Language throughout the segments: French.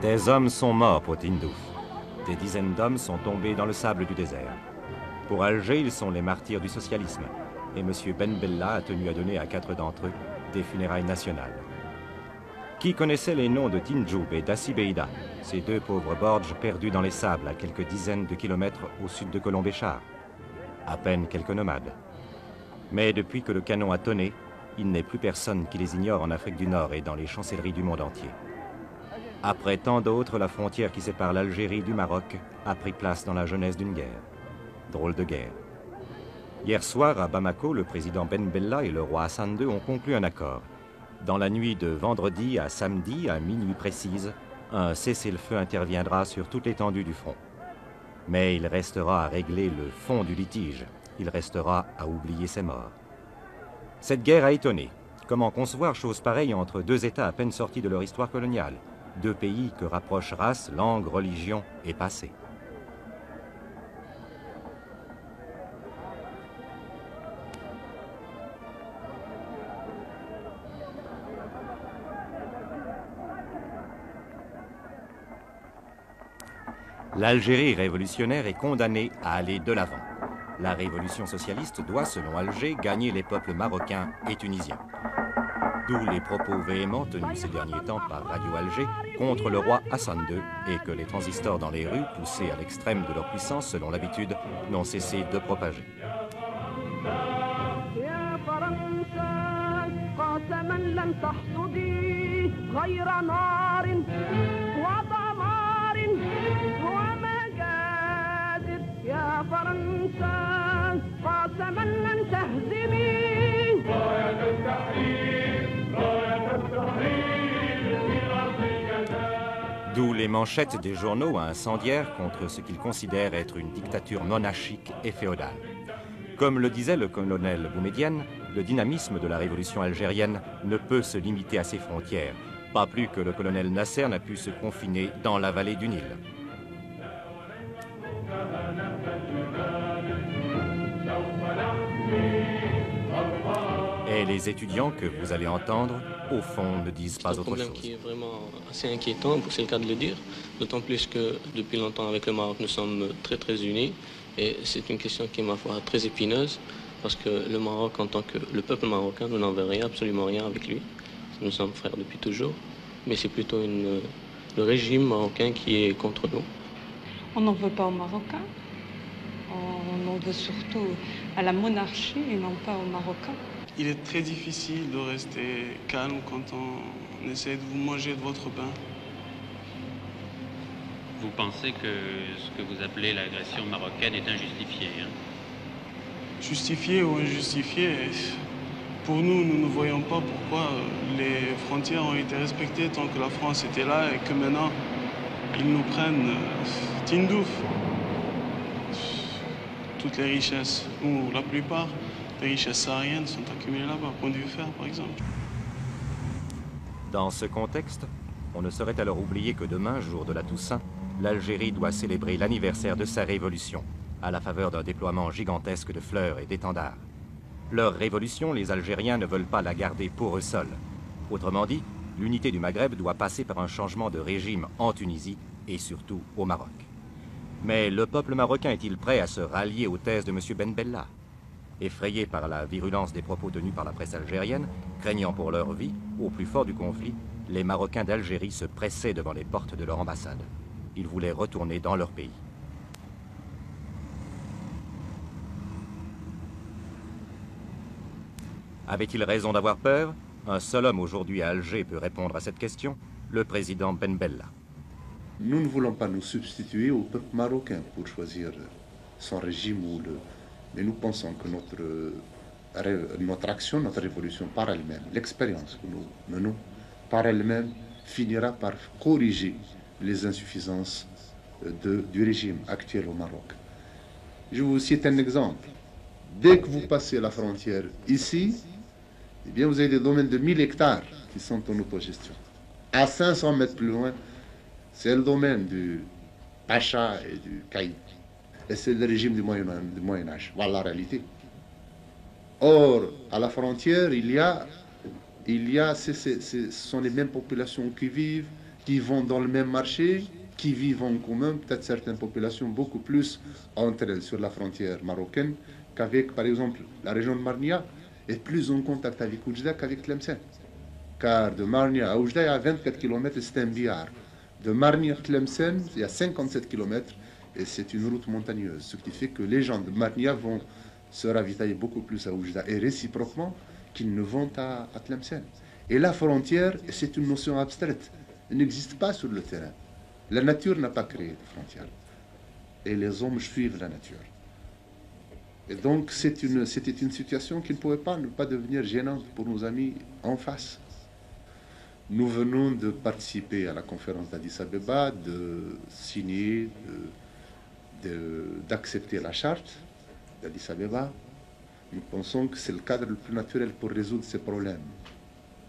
Des hommes sont morts pour Tindouf. Des dizaines d'hommes sont tombés dans le sable du désert. Pour Alger, ils sont les martyrs du socialisme. Et M. Ben Bella a tenu à donner à 4 d'entre eux des funérailles nationales. Qui connaissait les noms de Tinjoub et d'Assibeida, ces 2 pauvres Borges perdus dans les sables à quelques dizaines de kilomètres au sud de Colombéchar? À peine quelques nomades. Mais depuis que le canon a tonné, il n'est plus personne qui les ignore en Afrique du Nord et dans les chancelleries du monde entier. Après tant d'autres, la frontière qui sépare l'Algérie du Maroc a pris place dans la genèse d'une guerre. Drôle de guerre. Hier soir, à Bamako, le président Ben Bella et le roi Hassan II ont conclu un accord. Dans la nuit de vendredi à samedi, à minuit précise, un cessez-le-feu interviendra sur toute l'étendue du front. Mais il restera à régler le fond du litige. Il restera à oublier ses morts. Cette guerre a étonné. Comment concevoir chose pareille entre 2 États à peine sortis de leur histoire coloniale? 2 pays que rapprochent race, langue, religion et passé. L'Algérie révolutionnaire est condamnée à aller de l'avant. La révolution socialiste doit, selon Alger, gagner les peuples marocains et tunisiens. D'où les propos véhéments tenus ces derniers temps par Radio Alger contre le roi Hassan II et que les transistors dans les rues, poussés à l'extrême de leur puissance selon l'habitude, n'ont cessé de propager. D'où les manchettes des journaux incendiaires contre ce qu'ils considèrent être une dictature monarchique et féodale. Comme le disait le colonel Boumedienne, le dynamisme de la révolution algérienne ne peut se limiter à ses frontières, pas plus que le colonel Nasser n'a pu se confiner dans la vallée du Nil. Et les étudiants que vous allez entendre, au fond, ne disent pas autre chose. C'est un problème qui est vraiment assez inquiétant, c'est le cas de le dire, d'autant plus que depuis longtemps avec le Maroc, nous sommes très très unis et c'est une question qui est, ma foi, très épineuse parce que le Maroc, en tant que le peuple marocain, nous n'en veut rien, absolument rien avec lui. Nous sommes frères depuis toujours, mais c'est plutôt le régime marocain qui est contre nous. On n'en veut pas aux Marocains, on en veut surtout à la monarchie et non pas aux Marocains. Il est très difficile de rester calme quand on essaie de vous manger de votre pain. Vous pensez que ce que vous appelez l'agression marocaine est injustifiée, hein? Justifié ou injustifié, pour nous, nous ne voyons pas pourquoi les frontières ont été respectées tant que la France était là et que maintenant, ils nous prennent Tindouf. Toutes les richesses, ou la plupart, les richesses sahariennes sont accumulées là-bas, point de vue fer par exemple. Dans ce contexte, on ne saurait alors oublier que demain, jour de la Toussaint, l'Algérie doit célébrer l'anniversaire de sa révolution, à la faveur d'un déploiement gigantesque de fleurs et d'étendards. Leur révolution, les Algériens ne veulent pas la garder pour eux seuls. Autrement dit, l'unité du Maghreb doit passer par un changement de régime en Tunisie et surtout au Maroc. Mais le peuple marocain est-il prêt à se rallier aux thèses de M. Ben Bella? Effrayés par la virulence des propos tenus par la presse algérienne, craignant pour leur vie, au plus fort du conflit, les Marocains d'Algérie se pressaient devant les portes de leur ambassade. Ils voulaient retourner dans leur pays. Avait-il raison d'avoir peur? Un seul homme aujourd'hui à Alger peut répondre à cette question, le président Ben Bella. Nous ne voulons pas nous substituer au peuple marocain pour choisir son régime ou le... Mais nous pensons que notre action, notre révolution par elle-même, l'expérience que nous menons par elle-même, finira par corriger les insuffisances du régime actuel au Maroc. Je vous cite un exemple. Dès que vous passez la frontière ici, eh bien vous avez des domaines de 1000 hectares qui sont en autogestion. À 500 mètres plus loin, c'est le domaine du Pacha et du Caïd. Et c'est le régime du Moyen-Âge. Voilà la réalité. Or, à la frontière, ce sont les mêmes populations qui vivent, qui vont dans le même marché, qui vivent en commun, peut-être certaines populations beaucoup plus entre elles sur la frontière marocaine qu'avec, par exemple, la région de Marnia est plus en contact avec Oujda qu'avec Tlemcen. Car de Marnia à Oujda, il y a 24 km et c'est un billard. De Marnia à Tlemcen, il y a 57 km et c'est une route montagneuse. Ce qui fait que les gens de Marnia vont se ravitailler beaucoup plus à Oujda et réciproquement qu'ils ne vont à Tlemcen. Et la frontière, c'est une notion abstraite. Elle n'existe pas sur le terrain. La nature n'a pas créé de frontières. Et les hommes suivent la nature. Et donc, c'était une situation qui ne pouvait pas ne pas devenir gênante pour nos amis en face. Nous venons de participer à la conférence d'Addis Abeba, de signer, d'accepter la charte d'Addis Abeba. Nous pensons que c'est le cadre le plus naturel pour résoudre ces problèmes.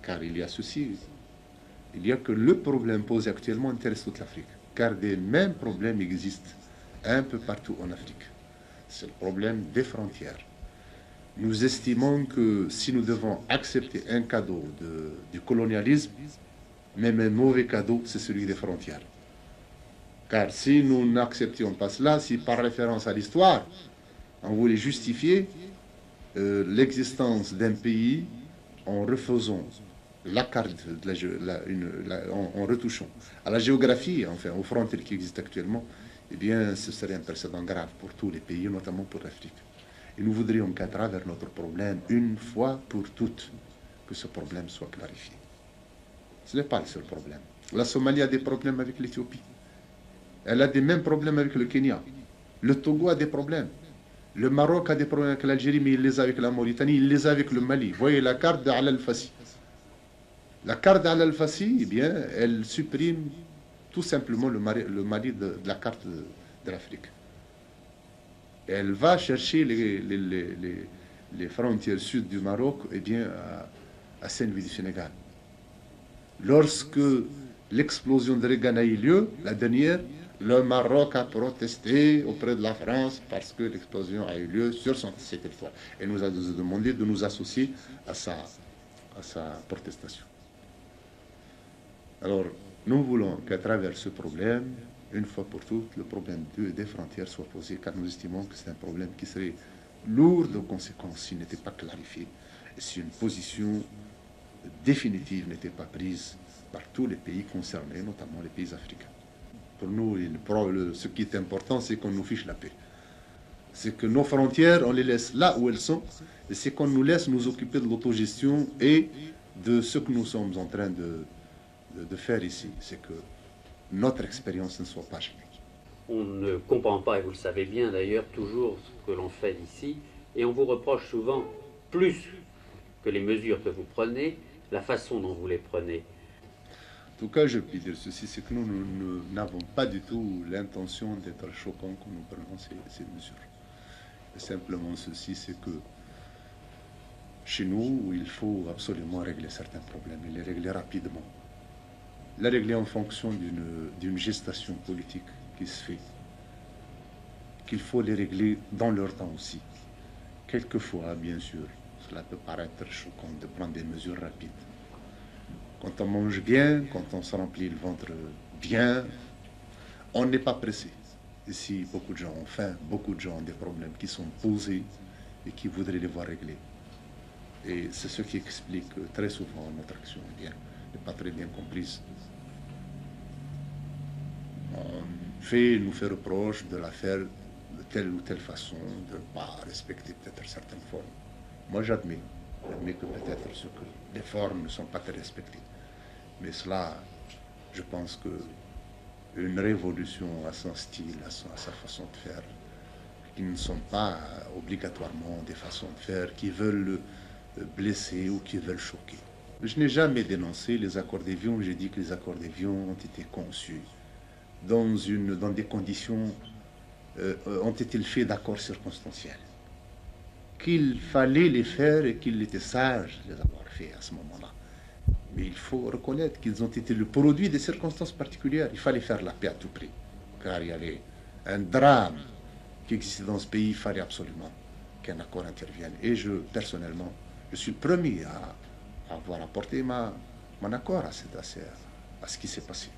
Car il y a ceci, il y a que le problème posé actuellement intéresse toute l'Afrique. Car des mêmes problèmes existent un peu partout en Afrique. C'est le problème des frontières. Nous estimons que si nous devons accepter un cadeau du colonialisme, même un mauvais cadeau, c'est celui des frontières. Car si nous n'acceptions pas cela, si par référence à l'histoire, on voulait justifier l'existence d'un pays en refaisant la carte, en retouchant à la géographie, enfin aux frontières qui existent actuellement, eh bien, ce serait un précédent grave pour tous les pays, notamment pour l'Afrique. Et nous voudrions qu'à travers notre problème, une fois pour toutes, que ce problème soit clarifié. Ce n'est pas le seul problème. La Somalie a des problèmes avec l'Éthiopie. Elle a des mêmes problèmes avec le Kenya. Le Togo a des problèmes. Le Maroc a des problèmes avec l'Algérie, mais il les a avec la Mauritanie, il les a avec le Mali. Vous voyez la carte d'Al Al-Fassi. La carte d'Al Al-Fassi, eh bien, elle supprime tout simplement le Mali de la carte de l'Afrique. Elle va chercher les frontières sud du Maroc, eh bien, à Saint-Louis du Sénégal. Lorsque l'explosion de Reagan a eu lieu, la dernière, le Maroc a protesté auprès de la France parce que l'explosion a eu lieu sur ses territoires. Et nous a demandé de nous associer à sa protestation. Alors, nous voulons qu'à travers ce problème, une fois pour toutes, le problème des frontières soit posé, car nous estimons que c'est un problème qui serait lourd de conséquences s'il n'était pas clarifié, et si une position définitive n'était pas prise par tous les pays concernés, notamment les pays africains. Pour nous, ce qui est important, c'est qu'on nous fiche la paix. C'est que nos frontières, on les laisse là où elles sont, et c'est qu'on nous laisse nous occuper de l'autogestion et de ce que nous sommes en train de faire ici. C'est que notre expérience ne soit pas jamais. On ne comprend pas, et vous le savez bien d'ailleurs, toujours ce que l'on fait ici, et on vous reproche souvent, plus que les mesures que vous prenez, la façon dont vous les prenez. En tout cas, je peux dire ceci, c'est que nous n'avons pas du tout l'intention d'être choquants quand nous prenons ces mesures. Et simplement ceci, c'est que chez nous, il faut absolument régler certains problèmes, et les régler rapidement. Les régler en fonction d'une gestation politique qui se fait, qu'il faut les régler dans leur temps aussi. Quelquefois, bien sûr, cela peut paraître choquant de prendre des mesures rapides. Quand on mange bien, quand on se remplit le ventre bien, on n'est pas pressé. Ici, beaucoup de gens ont faim, beaucoup de gens ont des problèmes qui sont posés et qui voudraient les voir réglés. Et c'est ce qui explique que très souvent notre action n'est pas très bien comprise. Nous fait reproche de la faire de telle ou telle façon, de ne pas respecter peut-être certaines formes. Moi, j'admets que peut-être les formes ne sont pas très respectées. Mais cela, je pense qu'une révolution à son style, à sa façon de faire, qui ne sont pas obligatoirement des façons de faire qui veulent blesser ou qui veulent choquer. Je n'ai jamais dénoncé les accords d'Évian, j'ai dit que les accords d'Évian ont été conçus dans des conditions, ont été le fait d'accords circonstanciels. Qu'il fallait les faire et qu'il était sage de les avoir fait à ce moment-là. Mais il faut reconnaître qu'ils ont été le produit des circonstances particulières. Il fallait faire la paix à tout prix, car il y avait un drame qui existait dans ce pays. Il fallait absolument qu'un accord intervienne. Et personnellement, je suis le premier à avoir apporté mon accord à ce qui s'est passé.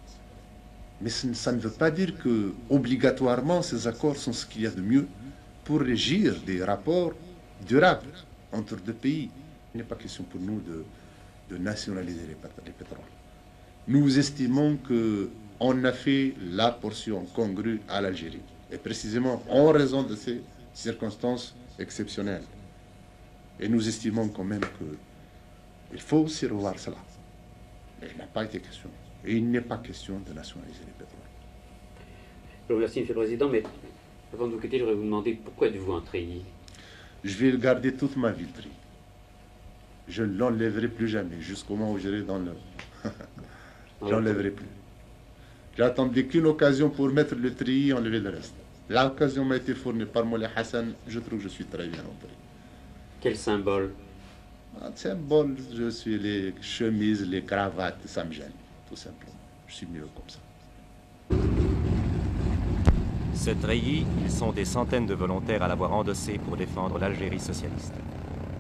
Mais ça ne veut pas dire que, obligatoirement, ces accords sont ce qu'il y a de mieux pour régir des rapports durables entre deux pays. Il n'est pas question pour nous de nationaliser les pétroles. Nous estimons qu'on a fait la portion congrue à l'Algérie, et précisément en raison de ces circonstances exceptionnelles. Et nous estimons quand même qu'il faut aussi revoir cela. Mais il n'a pas été question. Et il n'est pas question de nationaliser les pétroles. Je vous remercie, Monsieur le Président, mais avant de vous quitter, je voudrais vous demander pourquoi êtes-vous un treillis? Je vais le garder toute ma vie, le treillis. Je ne l'enlèverai plus jamais, jusqu'au moment où j'irai dans le... Je l'enlèverai plus. J'attendais qu'une occasion pour mettre le treillis et enlever le reste. L'occasion m'a été fournie par Moulay Hassan, je trouve que je suis très bien entré. Quel symbole? Un symbole, je suis les chemises, les cravates, ça me gêne, tout simplement. Je suis mieux comme ça. Ce treillis, ils sont des centaines de volontaires à l'avoir endossé pour défendre l'Algérie socialiste.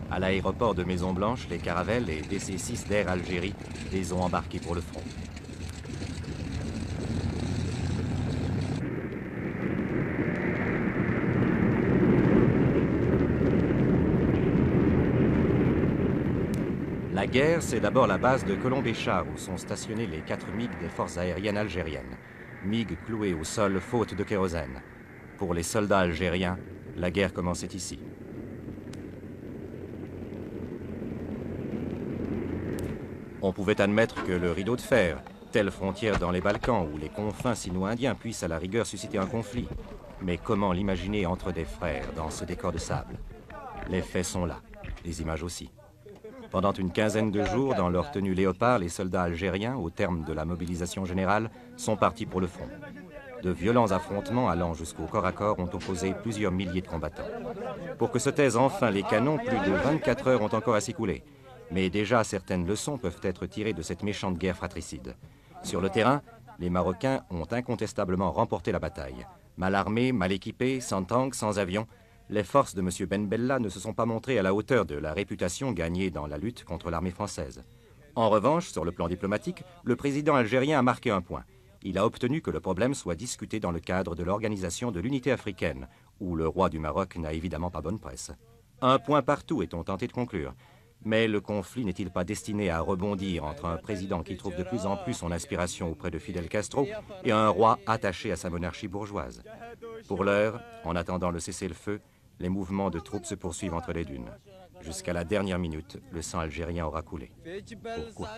À l'aéroport de Maison-Blanche, les Caravelles et DC-6 d'Air Algérie les ont embarqués pour le front. La guerre, c'est d'abord la base de Colombéchar, où sont stationnés les 4 MiG des forces aériennes algériennes. MiG cloués au sol faute de kérosène. Pour les soldats algériens, la guerre commençait ici. On pouvait admettre que le rideau de fer, telle frontière dans les Balkans ou les confins sino-indiens puissent à la rigueur susciter un conflit. Mais comment l'imaginer entre des frères dans ce décor de sable? Les faits sont là, les images aussi. Pendant une quinzaine de jours, dans leur tenue léopard, les soldats algériens, au terme de la mobilisation générale, sont partis pour le front. De violents affrontements allant jusqu'au corps à corps ont opposé plusieurs milliers de combattants. Pour que se taisent enfin les canons, plus de 24 heures ont encore à s'écouler. Mais déjà, certaines leçons peuvent être tirées de cette méchante guerre fratricide. Sur le terrain, les Marocains ont incontestablement remporté la bataille. Mal armés, mal équipés, sans tanks, sans avions, les forces de M. Ben Bella ne se sont pas montrées à la hauteur de la réputation gagnée dans la lutte contre l'armée française. En revanche, sur le plan diplomatique, le président algérien a marqué un point. Il a obtenu que le problème soit discuté dans le cadre de l'Organisation de l'Unité africaine, où le roi du Maroc n'a évidemment pas bonne presse. Un point partout, est-on tenté de conclure. Mais le conflit n'est-il pas destiné à rebondir entre un président qui trouve de plus en plus son inspiration auprès de Fidel Castro et un roi attaché à sa monarchie bourgeoise? Pour l'heure, en attendant le cessez-le-feu, les mouvements de troupes se poursuivent entre les dunes. Jusqu'à la dernière minute, le sang algérien aura coulé. Pourquoi?